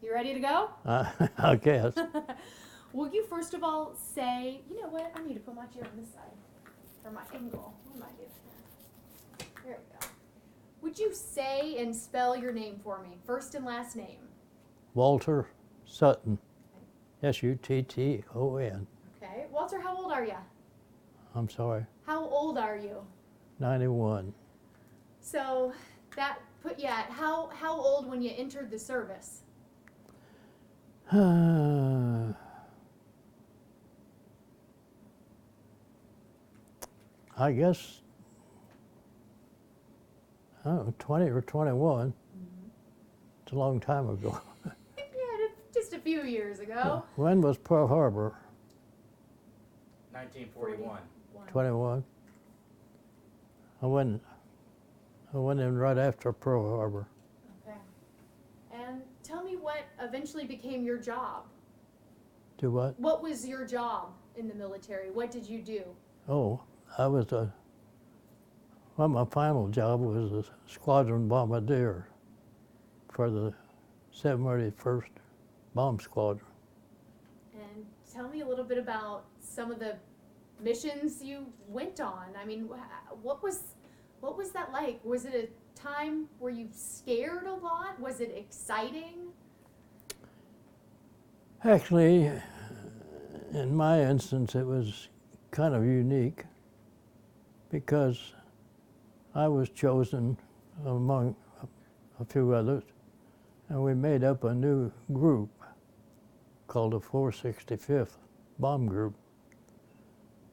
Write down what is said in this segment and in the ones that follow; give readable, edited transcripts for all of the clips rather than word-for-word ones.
You ready to go? I guess. Will you first of all say, you know what, I need to put my chair on this side for my angle. What am I doing here? There we go. Would you say and spell your name for me, first and last name? Walter Sutton, Sutton. Okay. Walter, how old are you? I'm sorry, How old are you? 91. So that put you at how old when you entered the service? I guess, I don't know, 20 or 21. It's a long time ago. Yeah, just a few years ago. When was Pearl Harbor? 1941. 21. I went in right after Pearl Harbor. Okay. And tell me what eventually became your job. Do what? What was your job in the military? What did you do? Oh, well, my final job was a squadron bombardier for the 781st Bomb Squadron. And tell me a little bit about some of the missions you went on. I mean, what was that like? Was it a time were you scared a lot? Was it exciting? Actually, in my instance, it was kind of unique because I was chosen among a few others, and we made up a new group called the 465th Bomb Group.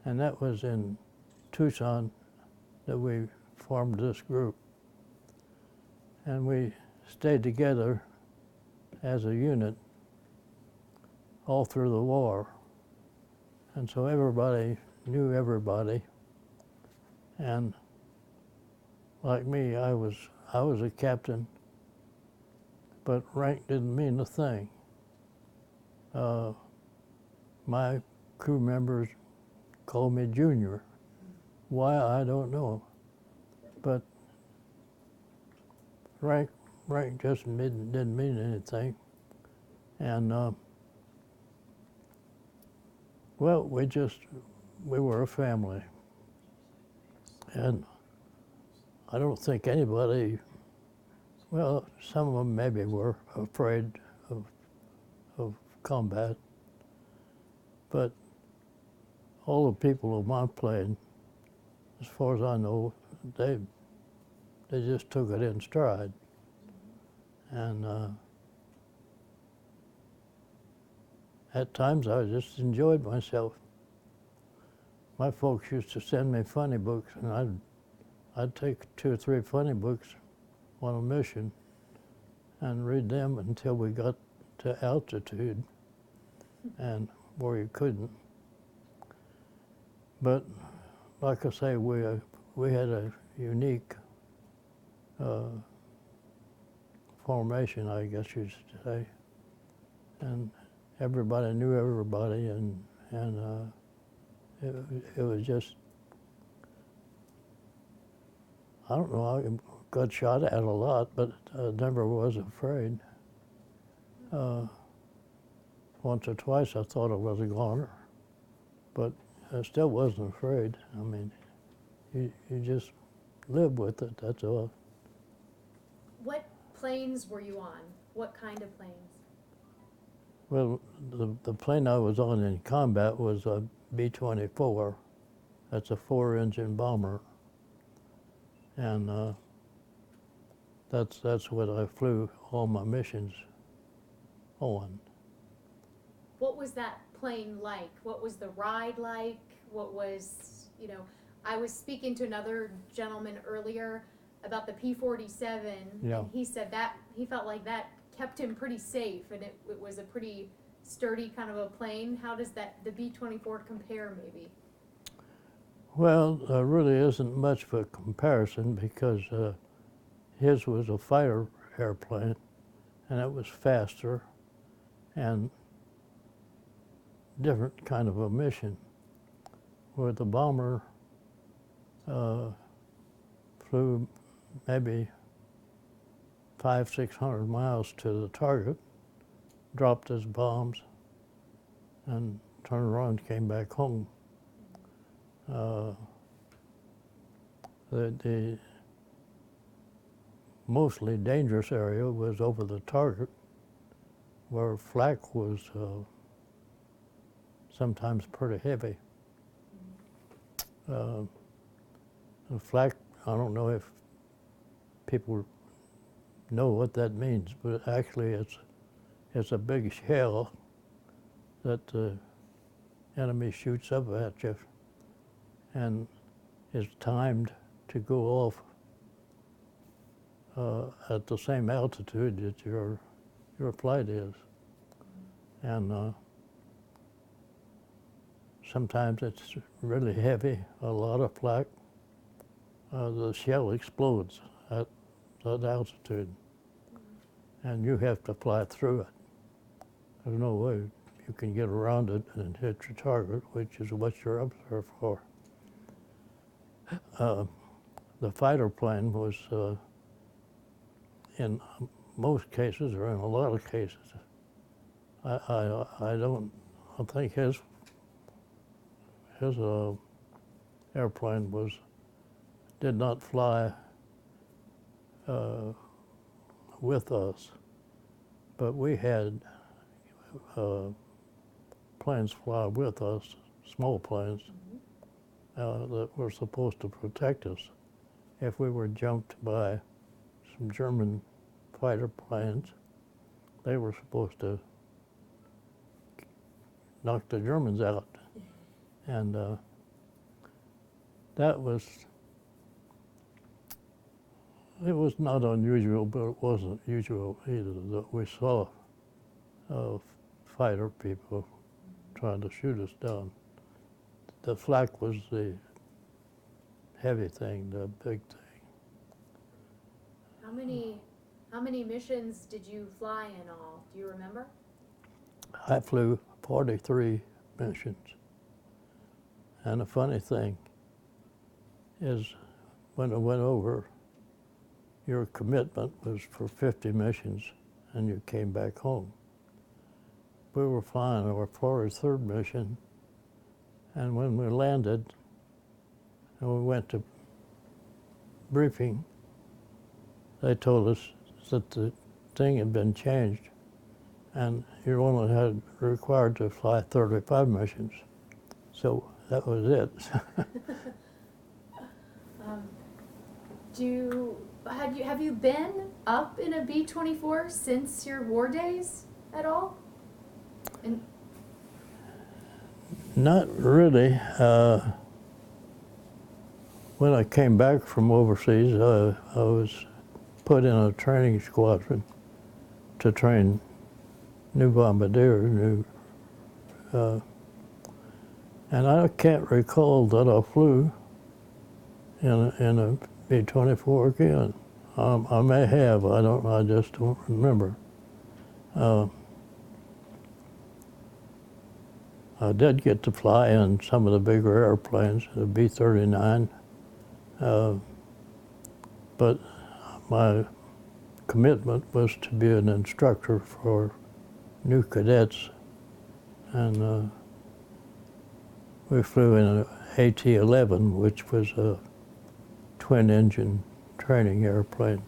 And that was in Tucson that we formed this group. And we stayed together as a unit all through the war. And so everybody knew everybody. And like me, I was a captain, but rank didn't mean a thing. My crew members called me junior. Why, I don't know. But rank just didn't mean anything. And well, we were a family. And I don't think anybody, well, some of them maybe were afraid of combat, but all the people of my plane, as far as I know, they just took it in stride. And at times I just enjoyed myself. My folks used to send me funny books, and I'd take 2 or 3 funny books on a mission and read them until we got to altitude and where you couldn't. But like I say, we had a unique formation, I guess you'd say, and everybody knew everybody, and it was just, I don't know, I got shot at a lot, but I never was afraid. Once or twice I thought I was a goner, but I still wasn't afraid. I mean, you just live with it, that's all. What planes were you on? What kind of planes? Well, the plane I was on in combat was a B-24. That's a 4-engine bomber. And that's what I flew all my missions on. What was that plane like? What was the ride like? What was, I was speaking to another gentleman earlier about the P-47, Yeah. and he said that he felt like that kept him pretty safe, and it was a pretty sturdy kind of a plane. How does the B-24 compare, maybe? Well, there really isn't much of a comparison because his was a fighter airplane, and it was faster and different kind of a mission, where the bomber flew maybe 500-600 miles to the target, dropped his bombs and turned around and came back home. The mostly dangerous area was over the target, where flak was sometimes pretty heavy. The flak, I don't know if people know what that means, but actually it's a big shell that the enemy shoots up at you and is timed to go off at the same altitude that your flight is. And sometimes it's really heavy, a lot of flak. The shell explodes at that altitude, and you have to fly through it. There's no way you can get around it and hit your target, which is what you're up there for. The fighter plane was, in most cases, or in a lot of cases, I don't think his airplane did not fly with us, but we had planes fly with us, small planes, that were supposed to protect us if we were jumped by some German fighter planes. They were supposed to knock the Germans out. And it was not unusual, but it wasn't usual either that we saw fighter people trying to shoot us down. The flak was the heavy thing, the big thing. How many missions did you fly in all? Do you remember? I flew 43 missions. And the funny thing is, when I went over, your commitment was for 50 missions, and you came back home. We were flying our 43rd mission, and when we landed and we went to briefing, they told us that the thing had been changed, and you only had required to fly 35 missions. So that was it. Have you been up in a B-24 since your war days at all? Not really. When I came back from overseas, I was put in a training squadron to train new bombardiers, and I can't recall that I flew in a B-24 again. I may have. I just don't remember. I did get to fly in some of the bigger airplanes, the B-39, but my commitment was to be an instructor for new cadets, and we flew in an AT-11, which was a twin-engine training airplane.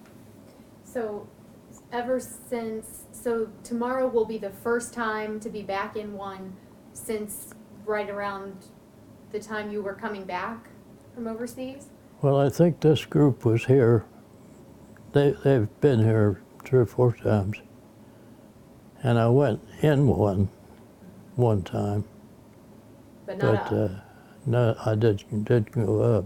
So tomorrow will be the first time to be back in one since right around the time you were coming back from overseas? Well, I think this group was here. They've been here 3 or 4 times, and I went in one time. But not up. No, I didn't go up.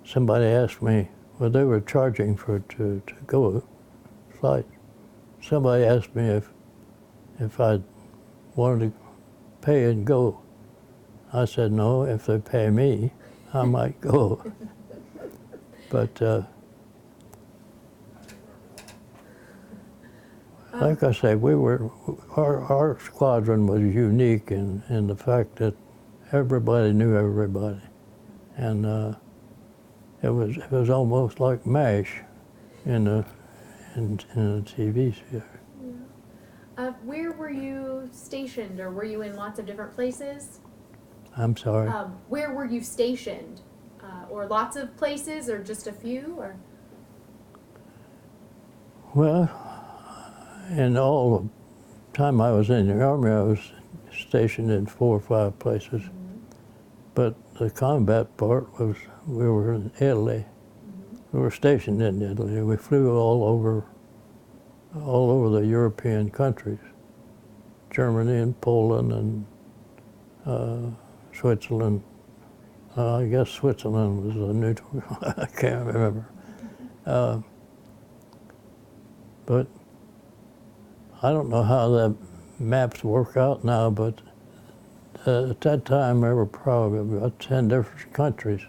Somebody asked me, well, they were charging to go flight. Somebody asked me if I wanted to pay and go. I said, no, if they pay me, I might go. But like I say, our squadron was unique in the fact that everybody knew everybody, and it was almost like MASH in in the TV sphere. Where were you stationed, or were you in lots of different places? I'm sorry. Where were you stationed? Or lots of places, or just a few? Or Well, in all the time I was in the Army, I was stationed in 4 or 5 places. But the combat part was, we were in Italy. We were stationed in Italy. We flew all over the European countries, Germany and Poland and Switzerland. I guess Switzerland was a neutral. I can't remember. But I don't know how the maps work out now, but at that time there were probably about 10 different countries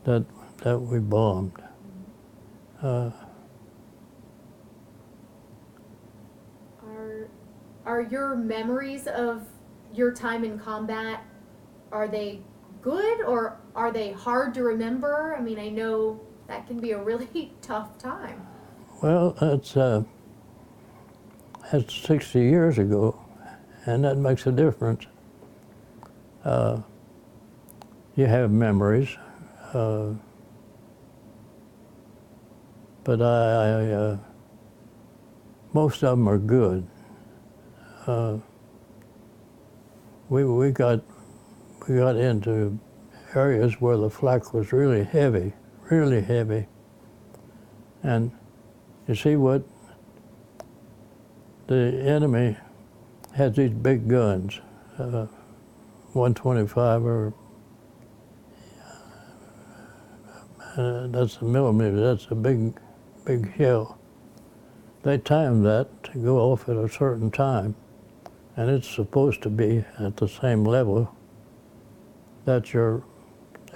that we bombed. Are your memories of your time in combat, are they good or are they hard to remember? I mean, I know that can be a really tough time. Well, that's 60 years ago, and that makes a difference. You have memories, but most of them are good. We got into areas where the flak was really heavy, and you see what the enemy has these big guns, 125 or that's a millimeter. That's a big shell. They time that to go off at a certain time, and it's supposed to be at the same level that your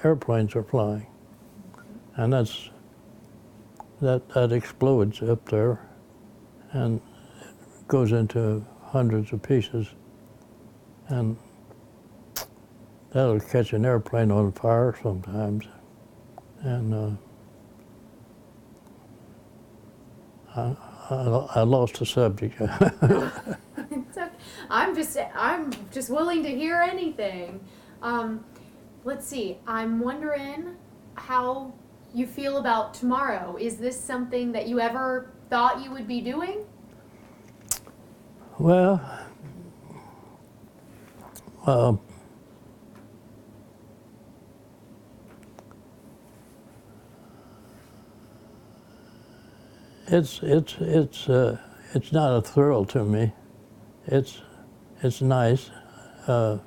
airplanes are flying, and that explodes up there, and it goes into hundreds of pieces, and that'll catch an airplane on fire sometimes, and I lost the subject. It's okay. I'm just willing to hear anything. Let's see. I'm wondering how you feel about tomorrow. Is this something that you ever thought you would be doing? Well, it's not a thrill to me. It's nice. I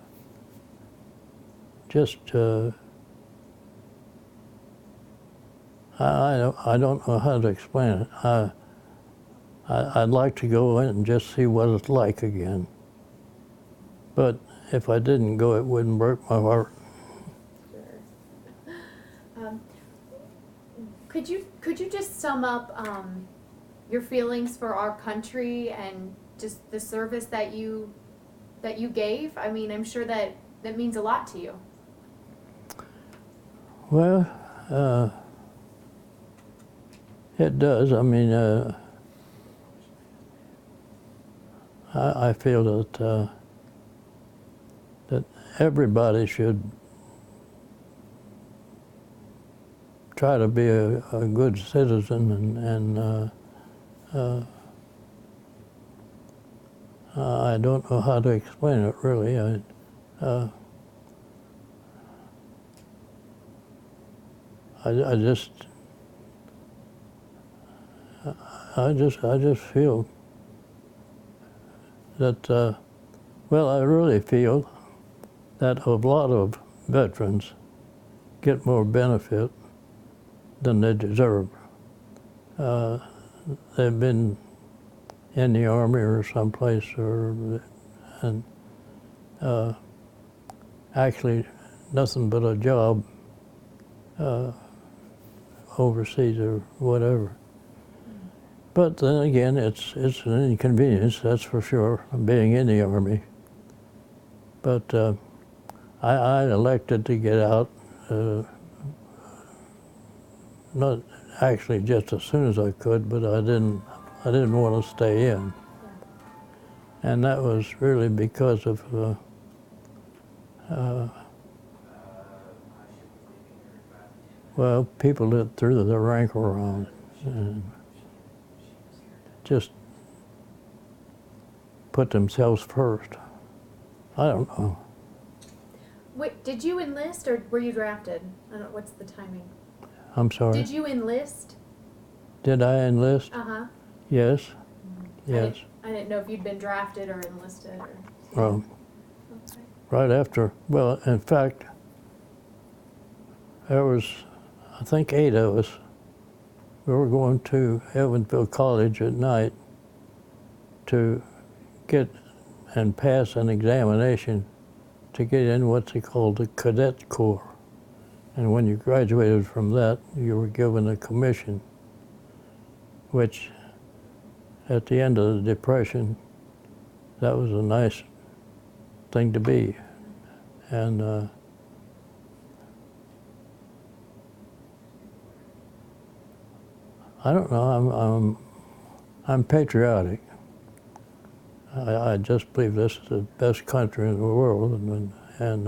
don't know how to explain it. I'd like to go in and just see what it's like again. But if I didn't go, it wouldn't break my heart. Sure. Could you just sum up your feelings for our country and just the service that you gave? I mean, I'm sure that means a lot to you. Well, it does. I mean, I feel that that everybody should try to be a good citizen, and I don't know how to explain it really. I just feel that, well, I really feel that a lot of veterans get more benefit than they deserve. They've been in the Army or someplace, and actually nothing but a job overseas or whatever. But then again, it's an inconvenience, that's for sure, being in the Army. But I elected to get out not actually just as soon as I could, but I didn't want to stay in. And that was really because of well, people that threw their rank around and just put themselves first. I don't know. Wait, did you enlist or were you drafted? I don't. What's the timing? I'm sorry. Did you enlist? Did I enlist? Uh-huh. Yes. Yes. I didn't know if you'd been drafted or enlisted or. Well, Okay. right after. Well, in fact, there was, I think, 8 of us. We were going to Evansville College at night to get and pass an examination to get in what's called the Cadet Corps. And when you graduated from that, you were given a commission, which at the end of the Depression, that was a nice thing to be. And I don't know, I'm patriotic. I just believe this is the best country in the world, and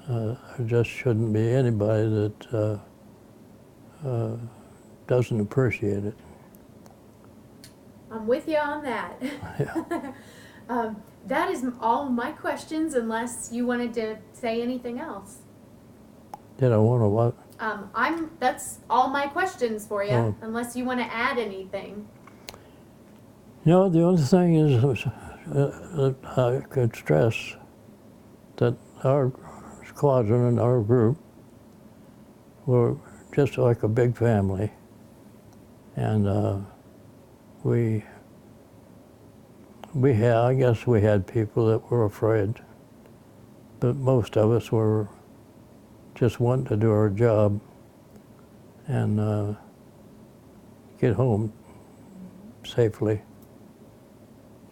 there just shouldn't be anybody that doesn't appreciate it. I'm with you on that. Yeah. That is all my questions, unless you wanted to say anything else. Did I want to what? That's all my questions for you, Oh. unless you want to add anything. You know, the only thing is that I could stress that our squadron and our group were just like a big family. And we had, I guess we had people that were afraid, but most of us were just wanting to do our job and get home safely.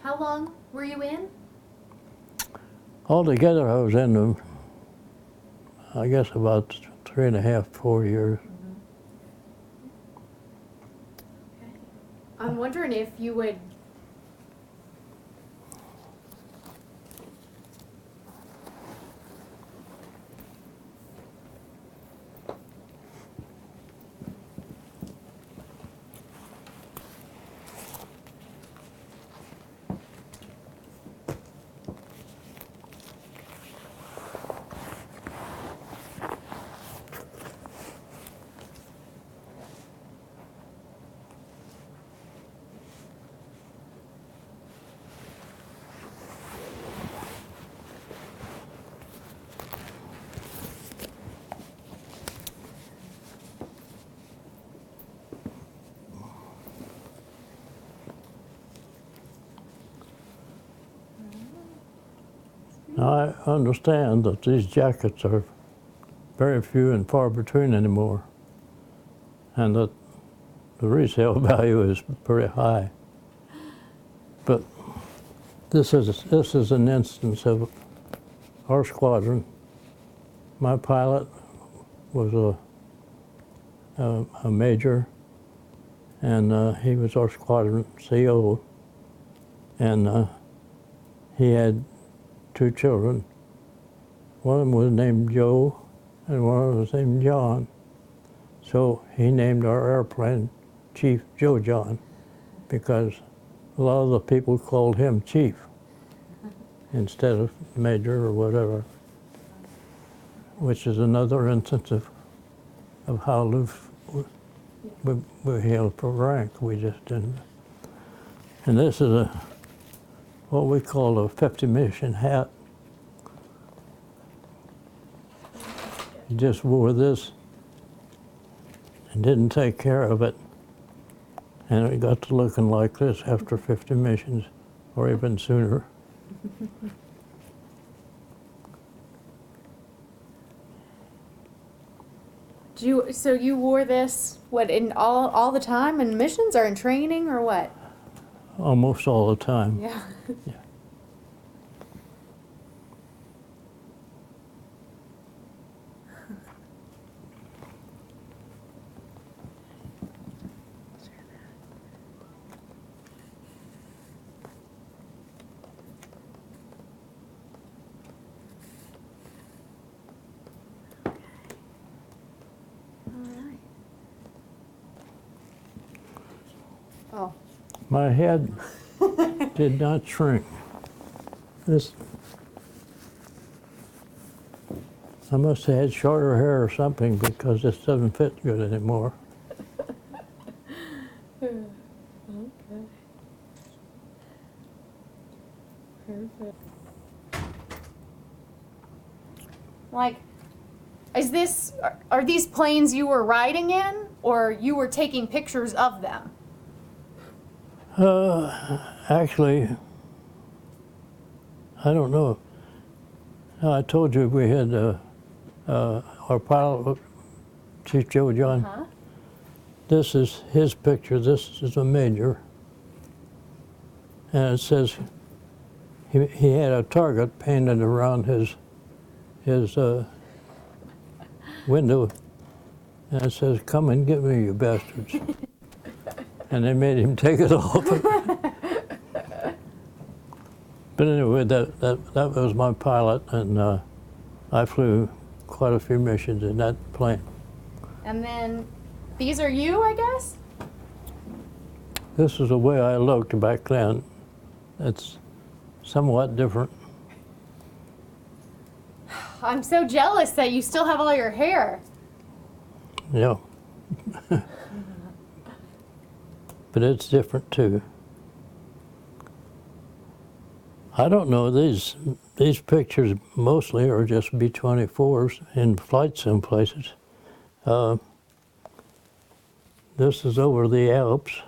How long were you in? Altogether, I was in them, I guess, about 3.5, 4 years. Okay. I'm wondering if you would. Now, I understand that these jackets are very few and far between anymore, and that the resale value is pretty high. But this is an instance of our squadron. My pilot was a major, and he was our squadron CO, and he had 2 children. One of them was named Joe, and one of them was named John. So he named our airplane Chief Joe John, because a lot of the people called him Chief instead of Major or whatever, which is another instance of how aloof we held for rank. We just didn't. And this is what we call a 50 mission hat. You just wore this and didn't take care of it, and it got to looking like this after 50 missions, or even sooner. So you wore this, what, in all the time in missions or in training or what? Almost all the time. Yeah. Yeah. right. Oh. My head did not shrink. This, I must have had shorter hair or something because this doesn't fit good anymore. Okay. Perfect. Like, is this, are these planes you were riding in, or you were taking pictures of them? Actually, I don't know. I told you we had our pilot, Chief Joe John. Huh? This is his picture. This is a major. And it says he had a target painted around his window. And it says, "Come and get me, you bastards." And they made him take it off. But anyway, that was my pilot, and I flew quite a few missions in that plane. And then, these are you, I guess? This is the way I looked back then. It's somewhat different. I'm so jealous that you still have all your hair. Yeah. But it's different too. I don't know, these pictures mostly are just B-24s in flight sim places. This is over the Alps.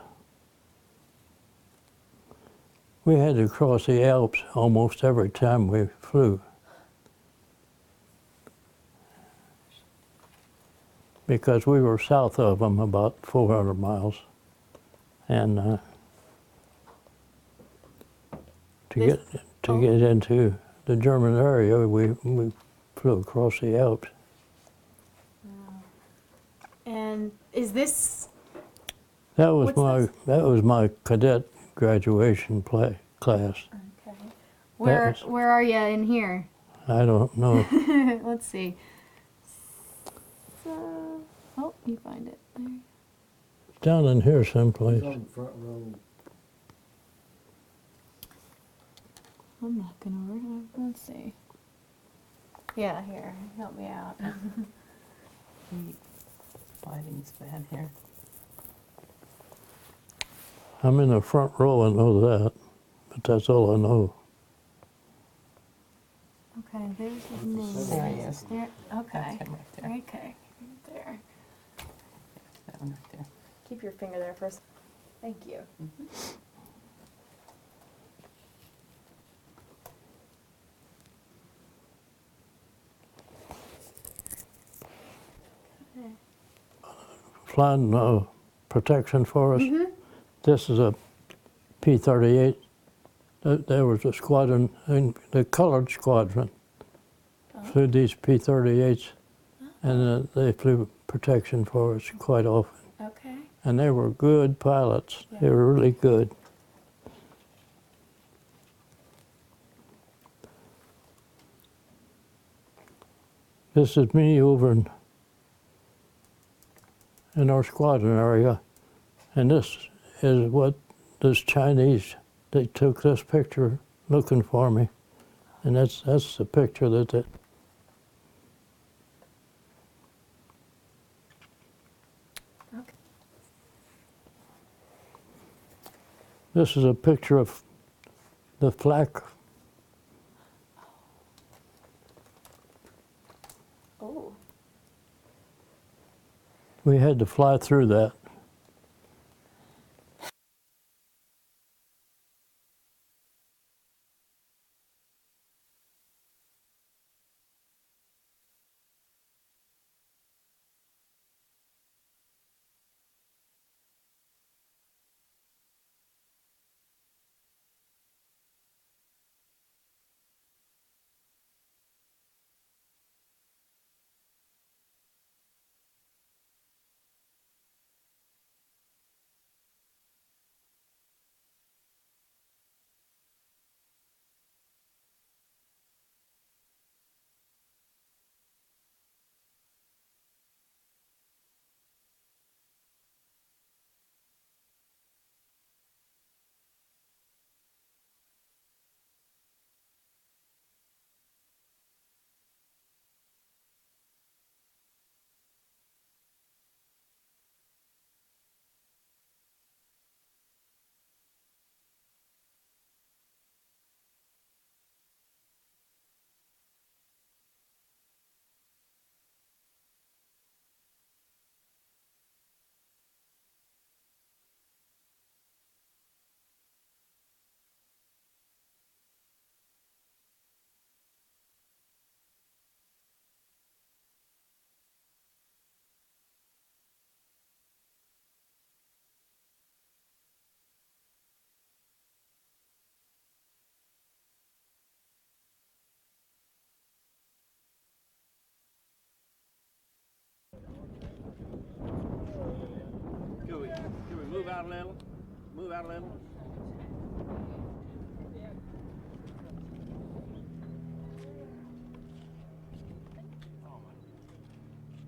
We had to cross the Alps almost every time we flew. Because we were south of them about 400 miles. And to get into the German area, we flew across the Alps. And is this, That was what's my cadet graduation class. okay. Where are you in here? I don't know. Let's see. So, oh, you find it there. Down in here someplace. On the front row. I'm not gonna read it. Let's see. Yeah, here. Help me out. Lighting's bad here. I'm in the front row, I know that, but that's all I know. Okay, there's his name. There he is. There. Okay. That's him right there. Okay. There. That one right there. Keep your finger there first. Thank you. Flying protection for us. This is a P-38. There was a squadron, the colored squadron, flew these P-38s, and they flew protection for us quite often. Okay. And they were good pilots. They were really good. This is me over in our squadron area, and this is what this Chinese, they took this picture looking for me, and that's the picture that This is a picture of the flak. Oh. We had to fly through that. Can we move out a little? Move out a little?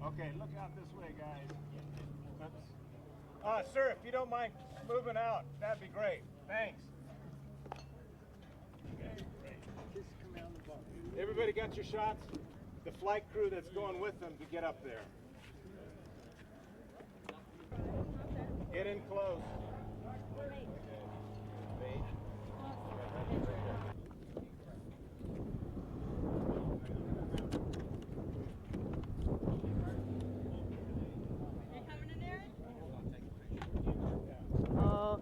Okay, look out this way, guys. Oops. Sir, if you don't mind moving out, that'd be great. Thanks. Everybody got your shots? The flight crew that's going with them to get up there. Get in close. Oh.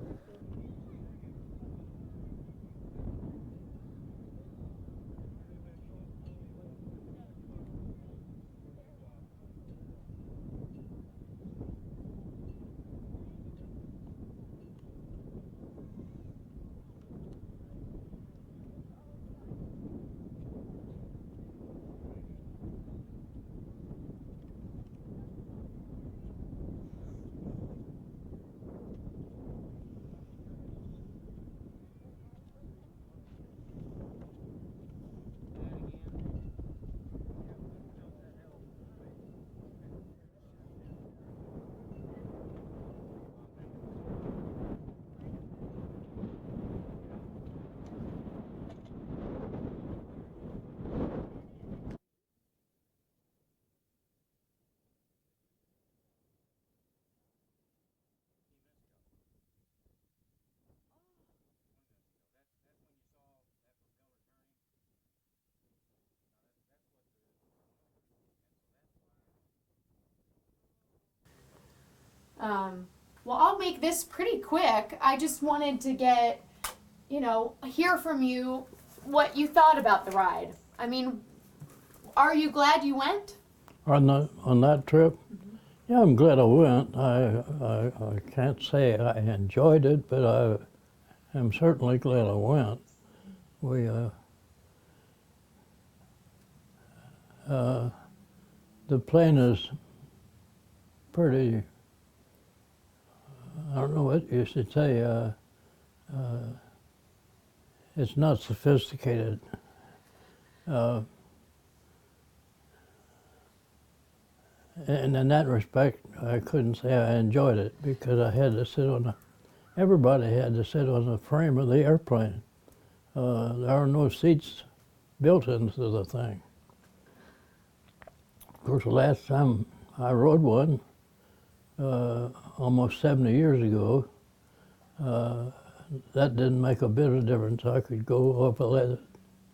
Well, I'll make this pretty quick. I just wanted to get, hear from you what you thought about the ride. I mean, are you glad you went? On that trip? Yeah, I'm glad I went. I can't say I enjoyed it, but I am certainly glad I went. We the plane is pretty, I don't know what you should say, it's not sophisticated. And in that respect, I couldn't say I enjoyed it because I had to sit on everybody had to sit on the frame of the airplane. There are no seats built into the thing. Of course, the last time I rode one, almost 70 years ago, that didn't make a bit of difference. I could go up a ladder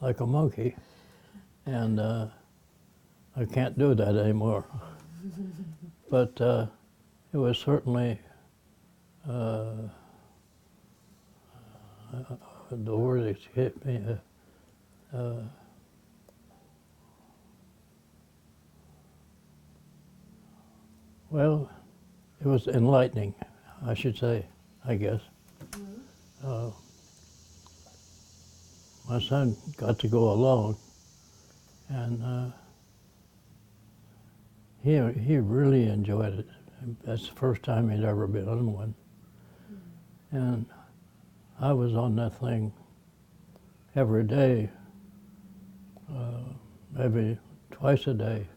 like a monkey, and I can't do that anymore. But it was certainly, the word escaped me, well, it was enlightening, I should say, I guess. My son got to go along, and he really enjoyed it. That's the first time he'd ever been on one. And I was on that thing every day, maybe twice a day.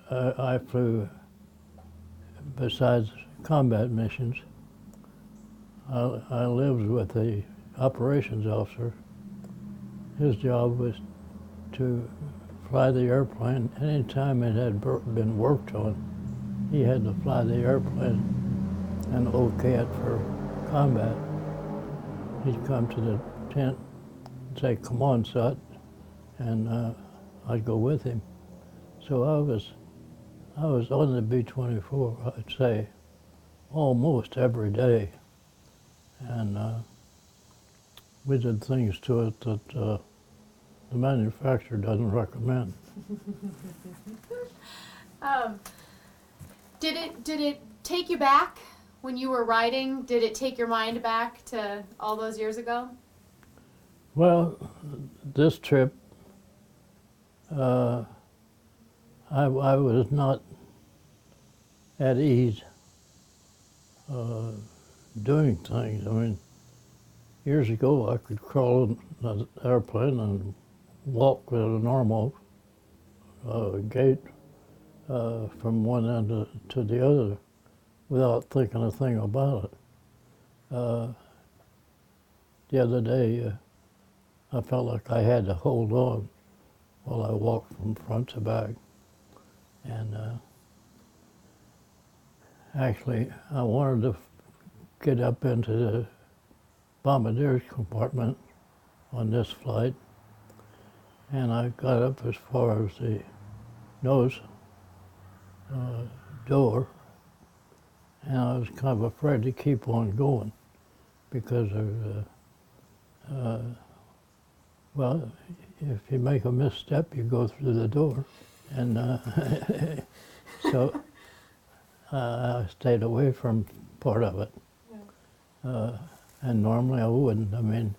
I flew, besides combat missions, I lived with the operations officer. His job was to fly the airplane. Anytime it had been worked on, he had to fly the airplane and okay it for combat. He'd come to the tent and say, "Come on, Sut," and I'd go with him. So I was on the B-24, I'd say, almost every day, and we did things to it that the manufacturer doesn't recommend. Did it take you back when you were riding? Did it take your mind back to all those years ago? Well, this trip, I was not at ease doing things. I mean, years ago I could crawl in an airplane and walk with a normal gait from one end to the other without thinking a thing about it. The other day I felt like I had to hold on while I walked from front to back. And actually, I wanted to get up into the bombardier's compartment on this flight, and I got up as far as the nose door, and I was kind of afraid to keep on going because well, if you make a misstep, you go through the door, and so I stayed away from part of it. And normally I wouldn't. I mean,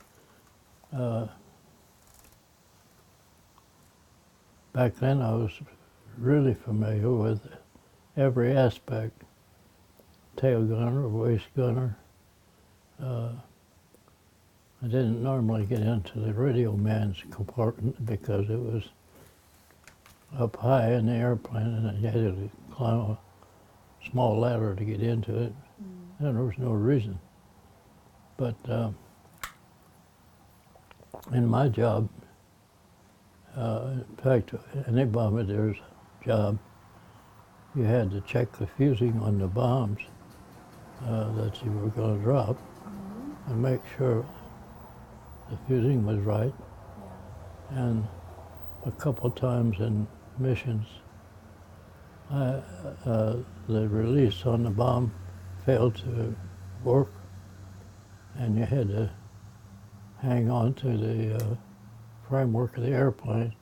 back then I was really familiar with every aspect, tail gunner, waist gunner. I didn't normally get into the radio man's compartment because it was up high in the airplane and you had to climb a small ladder to get into it. And there was no reason. But in my job, in fact, any bombardier's job, you had to check the fusing on the bombs that you were going to drop and make sure the fusing was right. And a couple times in missions, the release on the bomb failed to work, and you had to hang on to the framework of the airplane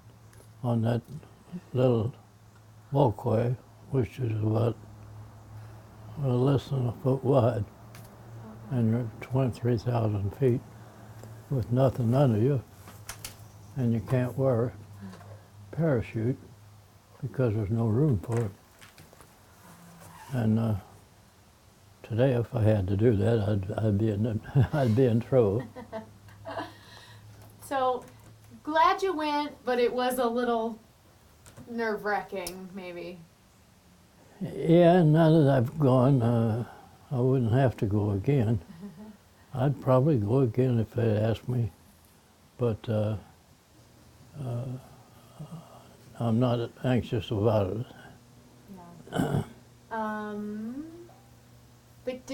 on that little walkway, which is about less than a foot wide, and you're at 23,000 feet with nothing under you, and you can't wear a parachute because there's no room for it. And today, if I had to do that, I'd be in I'd be in trouble. So, glad you went, but it was a little nerve-wracking, maybe. Yeah, now that I've gone, I wouldn't have to go again. I'd probably go again if they asked me, but I'm not anxious about it. No. But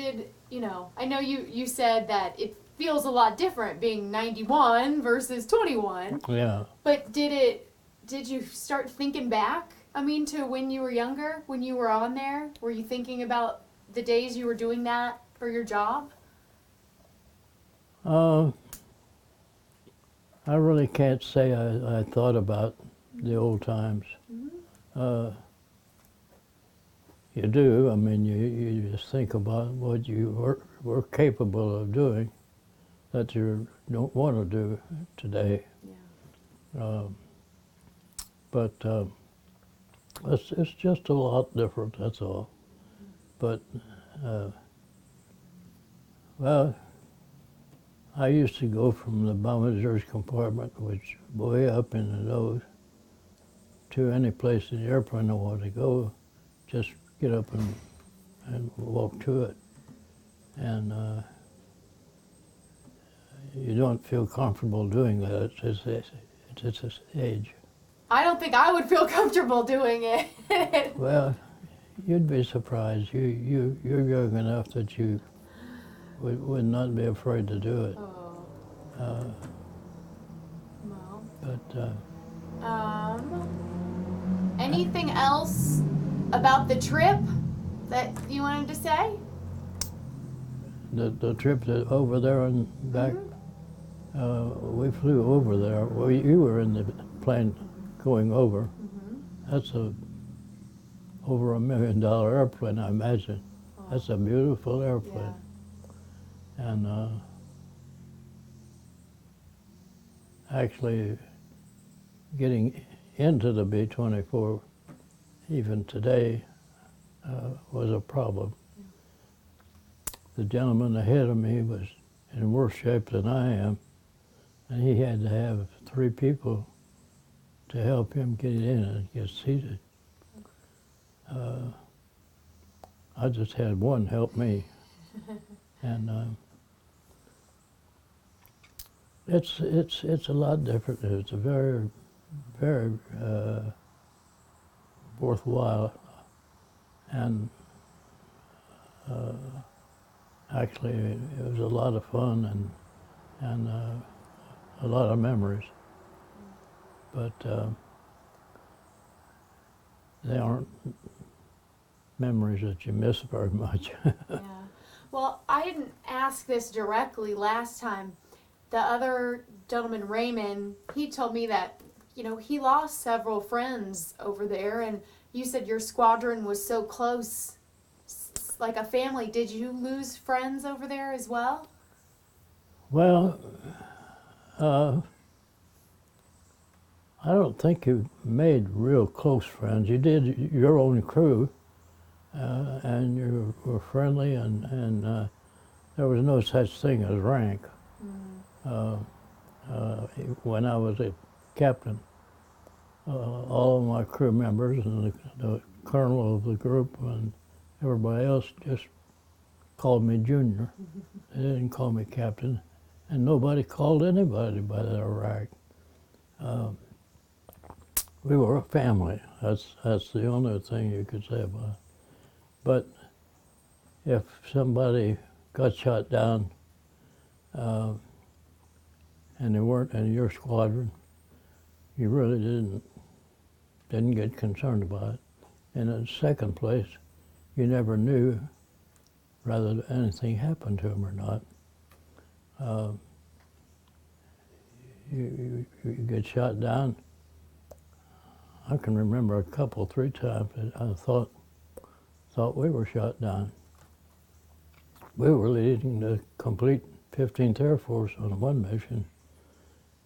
I know you said that it feels a lot different being 91 versus 21. Yeah. But did you start thinking back, to when you were younger, when you were on there? Were you thinking about the days you were doing that for your job? I really can't say I thought about the old times. You do. I mean, you just think about what you were capable of doing that you don't want to do today. Yeah. But it's just a lot different, that's all. But, well, I used to go from the bombardier's compartment, which way up in the nose, to any place in the airplane I wanted to go. Just get up and walk to it. And you don't feel comfortable doing that at this age. I don't think I would feel comfortable doing it. Well, you'd be surprised. You're young enough that you would not be afraid to do it. Oh. Well. But anything else about the trip that you wanted to say? the trip over there and back, we flew over there. Well, you were in the plane going over. That's over $1 million airplane, I imagine. Oh. That's a beautiful airplane. Yeah. And actually getting into the B-24 even today, was a problem. The gentleman ahead of me was in worse shape than I am, and he had to have 3 people to help him get in and get seated. I just had one help me, and it's a lot different. It's a very worthwhile, and actually it was a lot of fun and a lot of memories. But they aren't memories that you miss very much. Yeah. Well, I didn't ask this directly last time. The other gentleman, Raymond, he told me that, you know, he lost several friends over there, and you said your squadron was so close, like a family. Did you lose friends over there as well? Well, I don't think you made real close friends. You did your own crew, and you were friendly, and there was no such thing as rank. When I was a captain, all of my crew members and the colonel of the group and everybody else just called me junior. They didn't call me captain, and nobody called anybody by their rank. We were a family. That's the only thing you could say about it. But if somebody got shot down and they weren't in your squadron, you really didn't get concerned about it. And in second place, you never knew whether anything happened to them or not. You get shot down. I can remember a couple, 3 times that I thought we were shot down. We were leading the complete 15th Air Force on one mission,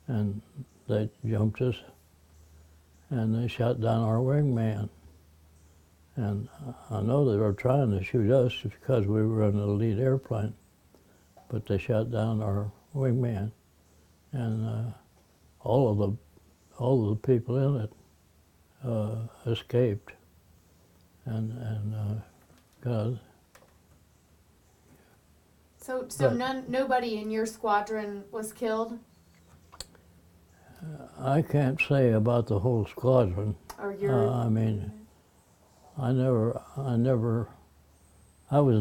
and they jumped us, and they shot down our wingman. And I know they were trying to shoot us because we were in the lead airplane, but they shot down our wingman, and all of the people in it escaped, and God. So But nobody in your squadron was killed, I can't say about the whole squadron. or your. I mean, I was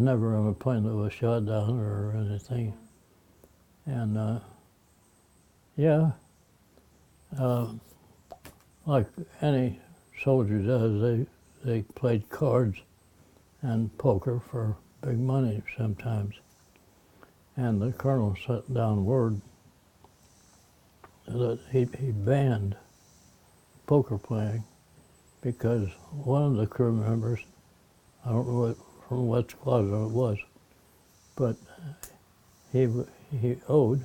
never on a plane that was shot down or anything. And yeah, like any soldier does, they played cards and poker for big money sometimes. And the colonel sent down word that he banned poker playing because one of the crew members, I don't know from what squadron it was, but he owed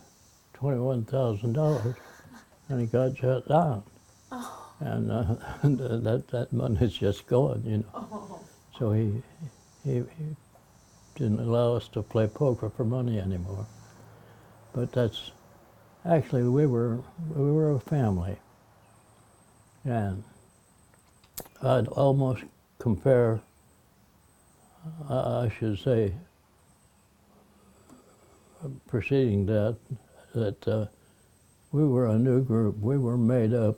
$21,000 and he got shut down. Oh. And that money's just gone, you know. Oh. So he didn't allow us to play poker for money anymore. But that's actually we were a family, and I'd almost compare. I should say, preceding that we were a new group. We were made up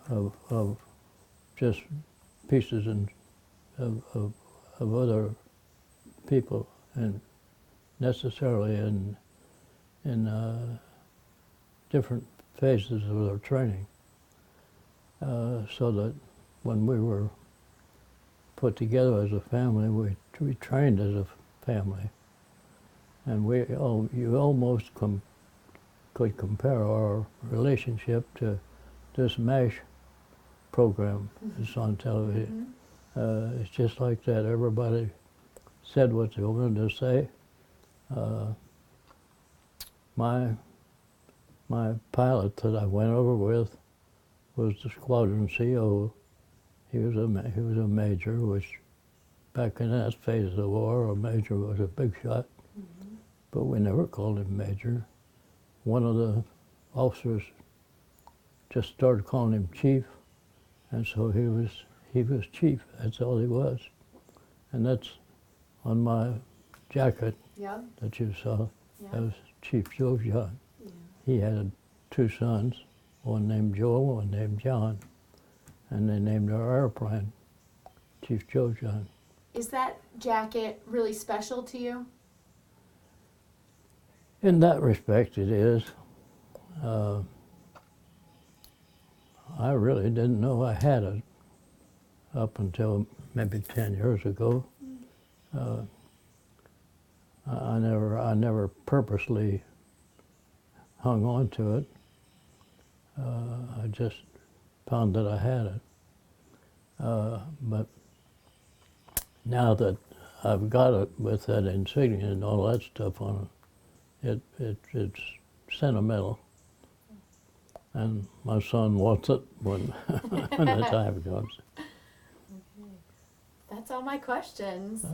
of just pieces of other people, and necessarily in different phases of their training, so that when we were put together as a family, we trained as a family, and you almost could compare our relationship to this MASH program that's on television. It's just like that. Everybody said what they wanted to say. My pilot that I went over with was the squadron CO. He was a major, which back in that phase of the war, a major was a big shot. But we never called him major. One of the officers just started calling him chief, and so he was chief. That's all he was, and that's on my jacket Yeah. that you saw. Yeah. That was Chief Joe John. Yeah. He had two sons, one named Joe, one named John, and they named our airplane Chief Joe John. Is that jacket really special to you? In that respect, it is. I really didn't know I had it up until maybe 10 years ago. I never purposely hung on to it. I just found that I had it. But now that I've got it with that insignia and all that stuff on it, it's sentimental. And my son wants it when, when the time comes. That's all my questions.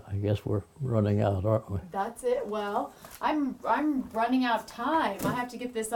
I guess we're running out, aren't we? That's it. Well, I'm running out of time. I have to get this